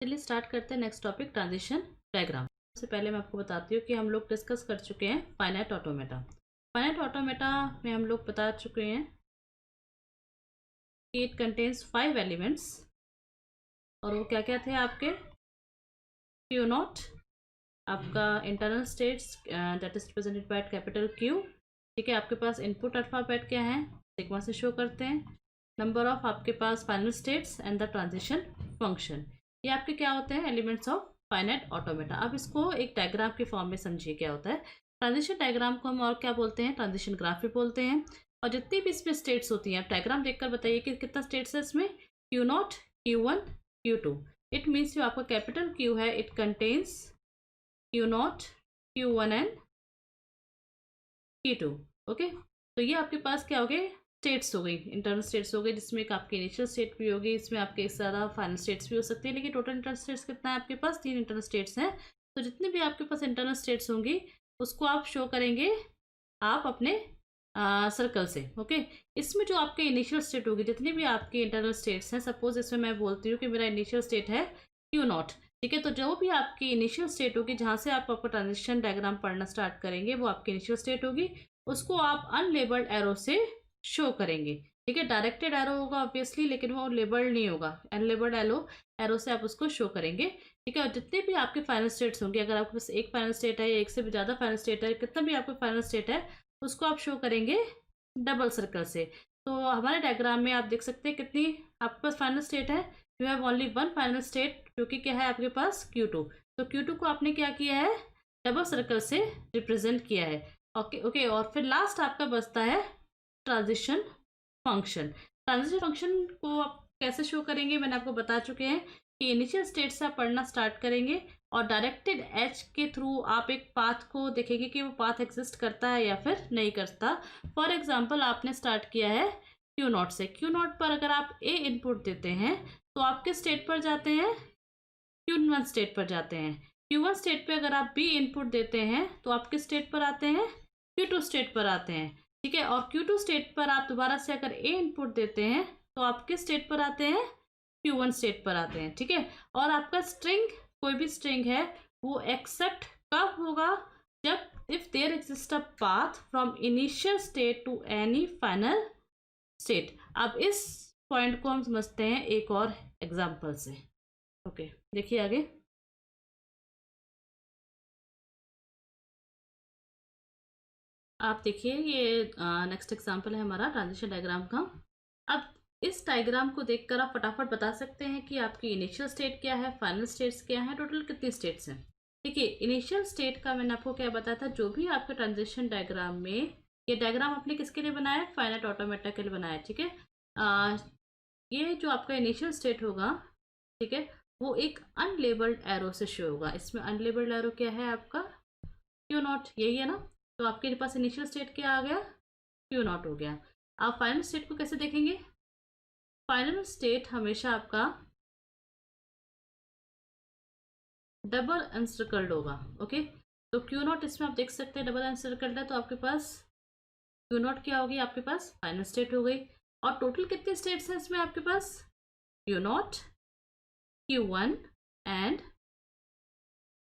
चलिए स्टार्ट करते हैं नेक्स्ट टॉपिक, ट्रांजिशन डायग्राम। सबसे पहले मैं आपको बताती हूँ कि हम लोग डिस्कस कर चुके हैं फाइनाइट ऑटोमेटा। फाइनाइट ऑटोमेटा में हम लोग बता चुके हैं कि इट कंटेन्स 5 एलिमेंट्स, और वो क्या क्या थे आपके, क्यू नॉट, आपका internal states that is represented by capital Q. ठीक है, आपके पास इनपुट अल्फाबेट क्या है, सिग्मा से शो करते हैं। नंबर ऑफ आपके पास final states and the transition function, ये आपके क्या होते हैं, एलिमेंट्स ऑफ फाइनाइट ऑटोमेटा। अब इसको एक डायग्राम के फॉर्म में समझिए क्या होता है। ट्रांजिशन डायग्राम को हम और क्या बोलते हैं, ट्रांजिशन ग्राफ भी बोलते हैं। और जितनी भी इसमें स्टेट्स होती हैं, आप डायग्राम देखकर बताइए कि कितना स्टेट्स है इसमें, Q naught, Q one, Q two. It means जो आपका कैपिटल क्यू है it contains Q naught, Q one and Q two. Okay, तो ये आपके पास क्या हो गए, स्टेट्स हो गई, इंटरनल स्टेट्स हो गई, जिसमें एक आपकी इनिशियल स्टेट भी होगी, इसमें आपके एक ज़्यादा फाइनल स्टेट्स भी हो सकती है, लेकिन टोटल इंटरनल स्टेट्स कितना है आपके पास, 3 इंटरनल स्टेट्स हैं। तो जितने भी आपके पास इंटरनल स्टेट्स होंगी उसको आप शो करेंगे आप अपने सर्कल से। ओके, इसमें जो आपके इनिशियल स्टेट होगी, जितनी भी आपके इंटरनल स्टेट्स हैं, सपोज इसमें मैं बोलती हूँ कि मेरा इनिशियल स्टेट है क्यू नॉट। ठीक है, तो जो भी आपकी इनिशियल स्टेट होगी, जहाँ से आप आपका ट्रांजिशन डायग्राम पढ़ना स्टार्ट करेंगे, वो आपकी इनिशियल स्टेट होगी, उसको आप अनलेबल्ड एरो से शो करेंगे। ठीक है, डायरेक्टेड एरो होगा ऑब्वियसली, लेकिन वो लेबल्ड नहीं होगा, अनलेबल्ड एरो से आप उसको शो करेंगे। ठीक है, और जितने भी आपके फाइनल स्टेट्स होंगे, अगर आपके पास एक फाइनल स्टेट है या एक से भी ज़्यादा फाइनल स्टेट है, कितना भी आपका फाइनल स्टेट है, उसको आप शो करेंगे डबल सर्कल से। तो हमारे डायग्राम में आप देख सकते हैं कितनी आपके पास फाइनल स्टेट है, you have only one final state, जो कि क्या है आपके पास, Q2। तो Q2 को आपने क्या किया है, डबल सर्कल से रिप्रेजेंट किया है। ओके ओके, और फिर लास्ट आपका बचता है ट्रांजिशन फंक्शन। ट्रांजिशन फंक्शन को आप कैसे शो करेंगे, मैंने आपको बता चुके हैं कि इनिशियल स्टेट से आप पढ़ना स्टार्ट करेंगे और डायरेक्टेड एच के थ्रू आप एक पाथ को देखेंगे कि वो पाथ एग्जिस्ट करता है या फिर नहीं करता। फॉर एग्जाम्पल, आपने स्टार्ट किया है क्यू नॉट से, क्यू नॉट पर अगर आप ए इनपुट देते हैं तो आप किस स्टेट पर जाते हैं, क्यू वन स्टेट पर जाते हैं। क्यू वन स्टेट पे अगर आप बी इनपुट देते हैं तो आप किस स्टेट पर आते हैं, क्यू टू स्टेट पर आते हैं। ठीक है, और क्यू टू स्टेट पर आप दोबारा से अगर ए इनपुट देते हैं तो आप किस स्टेट पर आते हैं, क्यू वन स्टेट पर आते हैं। ठीक है, और आपका स्ट्रिंग, कोई भी स्ट्रिंग है, वो एक्सेप्ट कब होगा, जब if there exist a path from initial state to any final state. अब इस पॉइंट को हम समझते हैं एक और एग्जाम्पल से। ओके, देखिए आगे। आप देखिए, ये नेक्स्ट एग्जाम्पल है हमारा ट्रांजिशन डायग्राम का। अब इस डायग्राम को देखकर आप फटाफट बता सकते हैं कि आपकी इनिशियल स्टेट क्या है, फाइनल स्टेट्स क्या है, टोटल कितनी स्टेट्स हैं। देखिए, इनिशियल स्टेट का मैंने आपको क्या बताया था, जो भी आपके ट्रांजिशन डायग्राम में, ये डायग्राम आपने किसके लिए बनाया है, फाइनाइट ऑटोमेटा के लिए बनाया है। ठीक है, ये जो आपका इनिशियल स्टेट होगा, ठीक है, वो एक अनलेबल्ड एरो से शो होगा। इसमें अनलेबल्ड एरो क्या है आपका, क्यू नॉट, यही है ना। तो आपके पास इनिशियल स्टेट क्या आ गया, क्यू नॉट हो गया। आप फाइनल स्टेट को कैसे देखेंगे, फाइनल स्टेट हमेशा आपका डबल एनसर्कल्ड होगा। ओके, तो क्यू नॉट इसमें आप देख सकते हैं डबल एनसर्कल्ड है, तो आपके पास क्यू नॉट क्या होगी, आपके पास फाइनल स्टेट हो गई। और टोटल कितने स्टेट्स हैं इसमें आपके पास, Q naught, Q one and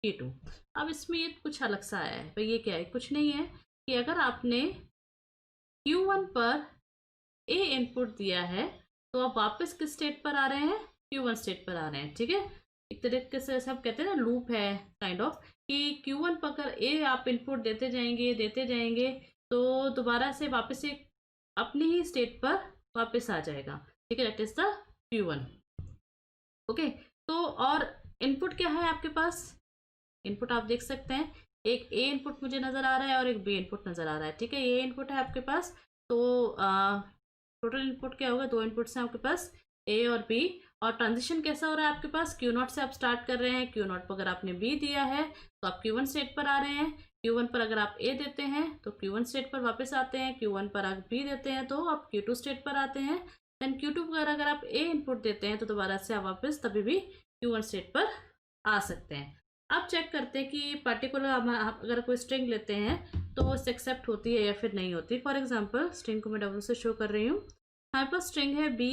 Q2। अब इसमें ये कुछ अलग सा आया है भाई, ये क्या है, कुछ नहीं है कि अगर आपने Q1 पर A इनपुट दिया है तो आप वापस किस स्टेट पर आ रहे हैं, Q1 स्टेट पर आ रहे हैं। ठीक है, एक तरीके से सब कहते हैं ना, लूप है काइंड ऑफ, कि Q1 पर अगर A आप इनपुट देते जाएंगे तो दोबारा से वापस एक अपनी ही स्टेट पर वापस आ जाएगा। ठीक है, that is the Q1। Okay, तो और इनपुट क्या है आपके पास, इनपुट आप देख सकते हैं, एक ए इनपुट मुझे नज़र आ रहा है और एक बी इनपुट नज़र आ रहा है। ठीक है, ये इनपुट है आपके पास, तो टोटल इनपुट क्या होगा, 2 इनपुट्स हैं आपके पास, ए और बी। और ट्रांजिशन कैसा हो रहा है आपके पास, क्यू नॉट से आप स्टार्ट कर रहे हैं, क्यू नॉट पर अगर आपने बी दिया है तो आप क्यू वन स्टेट पर आ रहे हैं, क्यू वन पर अगर आप ए देते हैं तो क्यू वन स्टेट पर वापस आते हैं, क्यू वन पर आप बी देते हैं तो आप क्यू टू स्टेट पर आते हैं। देन क्यू टू पर अगर आप ए इनपुट देते हैं तो दोबारा से आप वापस तभी भी क्यू वन स्टेट पर आ सकते हैं। अब चेक करते हैं कि पर्टिकुलर अगर कोई स्ट्रिंग लेते हैं तो वो एक्सेप्ट होती है या फिर नहीं होती। फॉर एग्जांपल, स्ट्रिंग को मैं डबल से शो कर रही हूँ, हमारे पास स्ट्रिंग है बी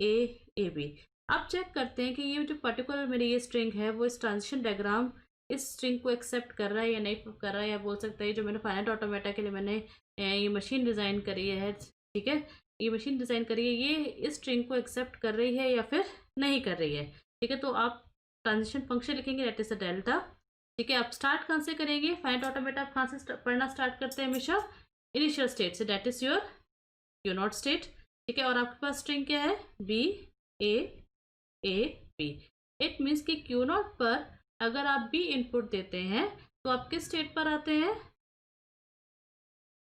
ए ए बी। आप चेक करते हैं कि ये जो पर्टिकुलर मेरी ये स्ट्रिंग है वो इस ट्रांजिशन डायग्राम इस स्ट्रिंग को एक्सेप्ट कर रहा है या नहीं कर रहा है, या बोल सकते हैं जो मैंने फाइनाइट ऑटोमेटा के लिए मैंने ये मशीन डिज़ाइन करी है, ठीक है, ये मशीन डिज़ाइन करी है, ये इस स्ट्रिंग को एक्सेप्ट कर रही है या फिर नहीं कर रही है, ठीक है। तो आप ट्रांजिशन फंक्शन लिखेंगे, दैट इज अ डेल्टा, ठीक है। आप स्टार्ट कहाँ से करेंगे, फाइनाइट ऑटोमेटा आप कहाँ से पढ़ना स्टार्ट करते हैं, हमेशा इनिशियल स्टेट से, that is your Q naught state, ठीक है। और आपके पास स्ट्रिंग क्या है, B A A B. It means कि क्यू नॉट पर अगर आप बी इनपुट देते हैं तो आप किस स्टेट पर आते हैं,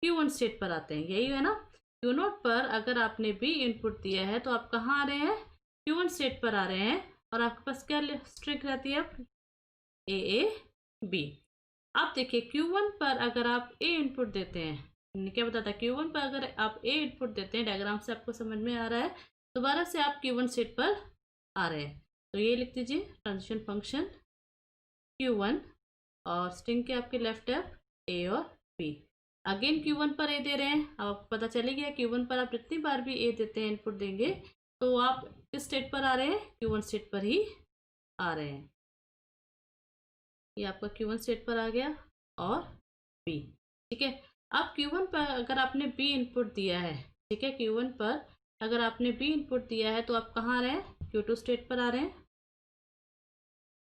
क्यू वन स्टेट पर आते हैं, यही है ना। क्यू नॉट पर अगर आपने बी इनपुट दिया है तो आप कहाँ आ रहे हैं, क्यू वन स्टेट पर आ रहे हैं। और आपके पास क्या स्ट्रिंग रहती है, ए बी। आप देखिए Q1 पर अगर आप A इनपुट देते हैं, मैंने क्या बताया, Q1 पर अगर आप A इनपुट देते हैं, डायग्राम से आपको समझ में आ रहा है, दोबारा से आप Q1 स्टेट पर आ रहे हैं। तो ये लिख दीजिए ट्रांजिशन फंक्शन Q1 और स्ट्रिंग के आपके लेफ्ट है A और B। अगेन Q1 पर A दे रहे हैं, अब आपको पता चले गया Q1 पर आप जितनी बार भी A देते हैं, इनपुट देंगे, तो आप किस स्टेट पर आ रहे हैं, Q1 स्टेट पर ही आ रहे हैं। ये आपका Q1 स्टेट पर आ गया और B, ठीक है। अब Q1 पर अगर आपने B इनपुट दिया है, ठीक है, Q1 पर अगर आपने B इनपुट दिया है तो आप कहाँ आ रहे हैं, Q2 स्टेट पर आ रहे हैं।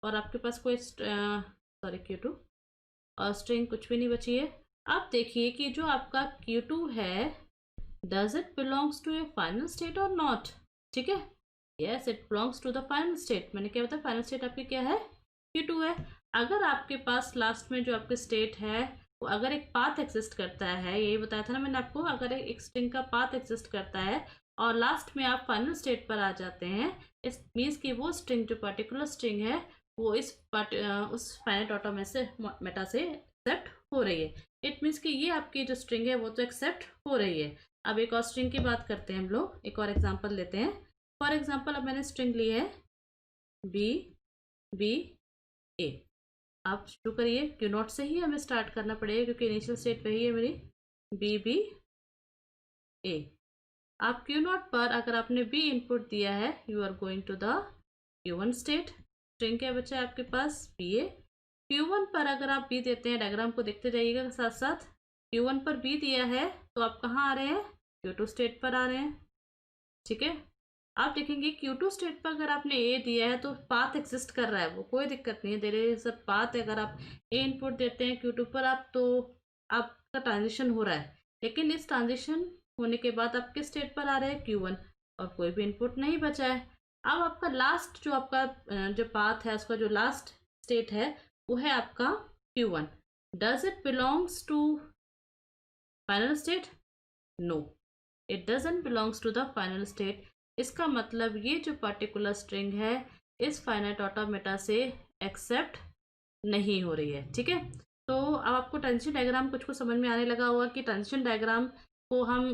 और आपके पास कोई सॉरी Q2 और स्ट्रिंग कुछ भी नहीं बची है। आप देखिए कि जो आपका Q2 है, does it belongs to a final state or not, ठीक है। Yes, it belongs to the final state. मैंने क्या बताया, फाइनल स्टेट आपकी क्या है, Q2 है। अगर आपके पास लास्ट में जो आपके स्टेट है वो अगर एक पाथ एग्जिस्ट करता है, यही बताया था ना मैंने आपको, अगर एक स्ट्रिंग का पाथ एग्जिस्ट करता है और लास्ट में आप फाइनल स्टेट पर आ जाते हैं, इस मीन्स कि वो स्ट्रिंग जो पर्टिकुलर स्ट्रिंग है वो उस फाइनाइट ऑटोमेटा से एक्सेप्ट हो रही है। इट मीन्स कि ये आपकी जो स्ट्रिंग है वो तो एक्सेप्ट हो रही है। अब एक और स्ट्रिंग की बात करते हैं हम लोग, एक और एग्जांपल लेते हैं। फॉर एग्जांपल अब मैंने स्ट्रिंग ली है बी बी ए। आप शुरू करिए, क्यू नॉट से ही हमें स्टार्ट करना पड़ेगा क्योंकि इनिशियल स्टेट वही है मेरी, बी बी ए। आप क्यू नॉट पर अगर आपने बी इनपुट दिया है, you are going to the Q one state. String क्या बचा है आपके पास, बी ए। क्यू वन पर अगर आप बी देते हैं, डायग्राम को देखते जाइएगा साथ साथ, क्यू वन पर बी दिया है तो आप कहाँ आ रहे हैं, क्यू टू स्टेट पर आ रहे हैं, ठीक है। आप देखेंगे Q2 स्टेट पर अगर आपने ए दिया है तो पाथ एग्जिस्ट कर रहा है, वो कोई दिक्कत नहीं है, देर इज अ पाथ। अगर आप ए इनपुट देते हैं Q2 पर आप, तो आपका ट्रांजिशन हो रहा है, लेकिन इस ट्रांजिशन होने के बाद आप किस स्टेट पर आ रहे हैं, Q1, और कोई भी इनपुट नहीं बचा है। अब आपका लास्ट जो आपका जो पाथ है, उसका जो लास्ट स्टेट है वो है आपका Q1। Does it belongs to final state, no, it doesn't belongs to the final state. इसका मतलब ये जो पर्टिकुलर स्ट्रिंग है इस फाइनाइट ऑटोमेटा से एक्सेप्ट नहीं हो रही है, ठीक है। तो अब आपको ट्रांजिशन डायग्राम कुछ को समझ में आने लगा होगा कि ट्रांजिशन डायग्राम को हम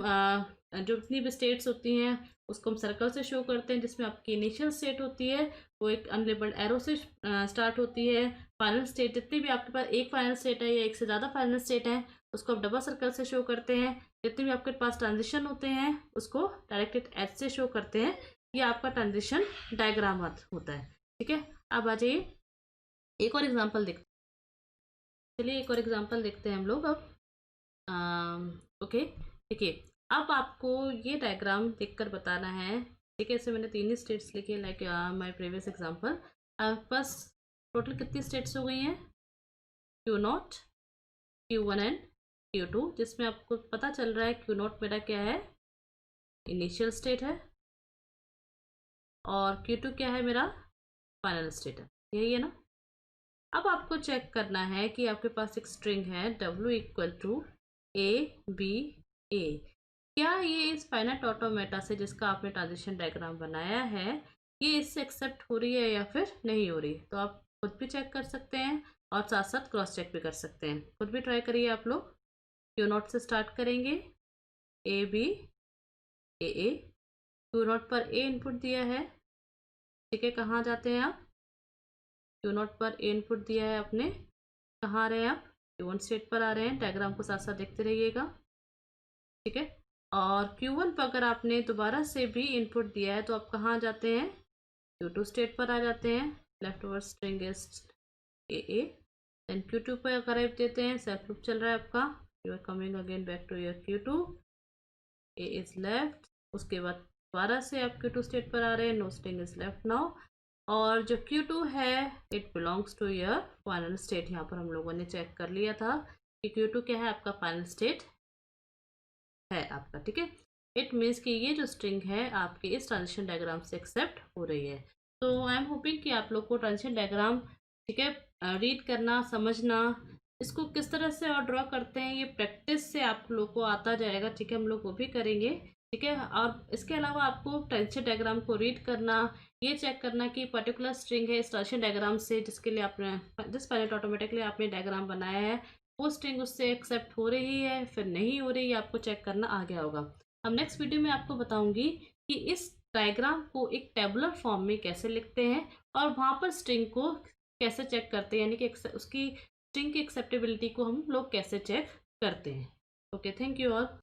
जो जितनी भी स्टेट्स होती हैं उसको हम सर्कल से शो करते हैं, जिसमें आपकी इनिशियल स्टेट होती है वो एक अनलेबल्ड एरो से स्टार्ट होती है। फाइनल स्टेट जितनी भी आपके पास एक फाइनल स्टेट है या एक से ज़्यादा फाइनल स्टेट है उसको आप डबल सर्कल से शो करते हैं। जितने भी आपके पास ट्रांजिशन होते हैं उसको डायरेक्टेड एच से शो करते हैं। ये आपका ट्रांजिशन डायग्राम होता है, ठीक है। अब आ जाइए एक और एग्जांपल देखते हैं। चलिए एक और एग्जांपल देखते हैं हम लोग अब। ओके, देखिए अब आपको ये डायग्राम देखकर बताना है, ठीक है। इसे मैंने तीन ही स्टेट्स लिखे लाइक माय प्रीवियस एग्जांपल। आपके पास टोटल कितनी स्टेट्स हो गई हैं, Q naught, Q one and Q two, जिसमें आपको पता चल रहा है क्यू नॉट मेरा क्या है, इनिशियल स्टेट है, और क्यू टू क्या है मेरा, फाइनल स्टेट है, यही है ना। अब आपको चेक करना है कि आपके पास एक स्ट्रिंग है W equal to A B A, क्या ये इस फाइनाइट ऑटोमेटा से जिसका आपने ट्रांजिशन डायग्राम बनाया है ये इससे एक्सेप्ट हो रही है या फिर नहीं हो रही। तो आप खुद भी चेक कर सकते हैं और साथ साथ क्रॉस चेक भी कर सकते हैं। खुद भी ट्राई करिए आप लोग। क्यू नॉट से स्टार्ट करेंगे, A B A, Q naught पर ए इनपुट दिया है, ठीक है। कहाँ जाते हैं आप, क्यू नॉट पर ए इनपुट दिया है आपने, कहाँ आ रहे हैं आप, Q1 स्टेट पर आ रहे हैं। डायग्राम को साथ साथ देखते रहिएगा, ठीक है। और Q1 पर अगर आपने दोबारा से भी इनपुट दिया है तो आप कहाँ जाते हैं, Q2 स्टेट पर आ जाते हैं, left over string is AA। Then Q2 पर अगर आप देते हैं, सेल्फ लूप चल रहा है आपका, you are coming again back to your Q2, A is left. उसके बाद दोबारा से आप Q2 स्टेट पर आ रहे हैं, no string is left now. और जो Q2 है it belongs to your final state. यहाँ पर हम लोगों ने चेक कर लिया था कि Q2 क्या है, आपका फाइनल स्टेट है आपका, ठीक है। इट मीन्स कि ये जो स्ट्रिंग है आपके इस ट्रांजिशन डायग्राम से एक्सेप्ट हो रही है। तो आई एम होपिंग कि आप लोग को ट्रांजिशन डायग्राम, ठीक है, रीड करना, समझना, इसको किस तरह से और ड्रॉ करते हैं ये प्रैक्टिस से आप लोग को आता जाएगा, ठीक है। हम लोग वो भी करेंगे, ठीक है। और इसके अलावा आपको ट्रांजिशन डायग्राम को रीड करना, ये चेक करना कि पर्टिकुलर स्ट्रिंग है इस ट्रांजिशन डायग्राम से जिसके लिए आपने जिस पायलट ऑटोमेटिकली आपने डायग्राम बनाया है वो स्ट्रिंग उससे एक्सेप्ट हो रही है फिर नहीं हो रही है, आपको चेक करना आ गया होगा। अब नेक्स्ट वीडियो में आपको बताऊंगी कि इस डायग्राम को एक टेबुलर फॉर्म में कैसे लिखते हैं और वहाँ पर स्ट्रिंग को कैसे चेक करते हैं, यानी कि उसकी स्ट्रिंग की एक्सेप्टेबिलिटी को हम लोग कैसे चेक करते हैं। Okay, thank you all.